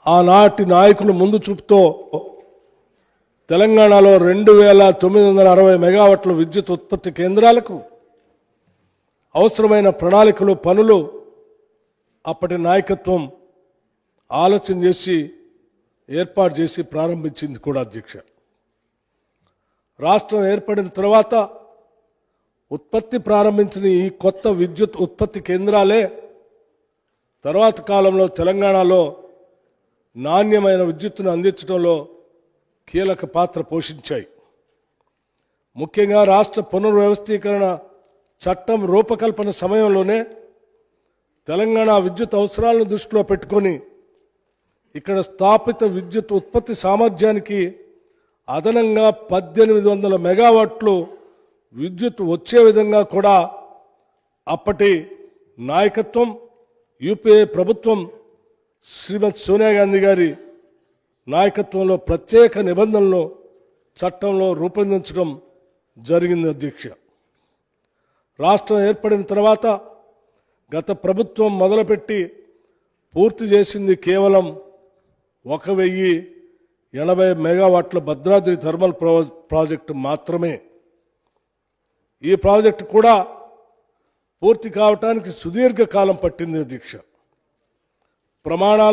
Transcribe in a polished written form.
ఆనాటి నాయకులు ముందు చూపుతో తెలంగాణలో 2960 మెగావాట్ల విద్యుత్ ఉత్పత్తి కేంద్రాలకు అవసరమైన ప్రణాళికలు పనులు అప్పటి నాయకత్వం ఆలోచన చేసి ఏర్పాటు చేసి ప్రారంభించింది కూడా అధ్యక్ష. రాష్ట్రం ఏర్పడిన తర్వాత ఉత్పత్తి ప్రారంభించిన ఈ కొత్త విద్యుత్ ఉత్పత్తి కేంద్రాలే తర్వాత కాలంలో తెలంగాణలో నాణ్యమైన విద్యుత్తును అందించడంలో కీలక పాత్ర పోషించాయి. ముఖ్యంగా రాష్ట్ర పునర్వ్యవస్థీకరణ చట్టం రూపకల్పన సమయంలోనే తెలంగాణ విద్యుత్ అవసరాలను దృష్టిలో పెట్టుకొని ఇక్కడ స్థాపిత విద్యుత్ ఉత్పత్తి సామర్థ్యానికి అదనంగా 1800 మెగావాట్లు విద్యుత్ వచ్చే విధంగా కూడా అప్పటి నాయకత్వం యూపీఏ ప్రభుత్వం శ్రీమతి సోనియా గాంధీ గారి నాయకత్వంలో ప్రత్యేక నిబంధనలు చట్టంలో రూపొందించడం జరిగింది అధ్యక్ష. రాష్ట్రం ఏర్పడిన తర్వాత గత ప్రభుత్వం మొదలుపెట్టి పూర్తి చేసింది కేవలం 1080 మెగావాట్ల భద్రాద్రి థర్మల్ ప్రాజెక్టు మాత్రమే. ఈ ప్రాజెక్టు కూడా పూర్తి కావటానికి సుదీర్ఘ కాలం పట్టింది అధ్యక్ష. ప్రమాణాలు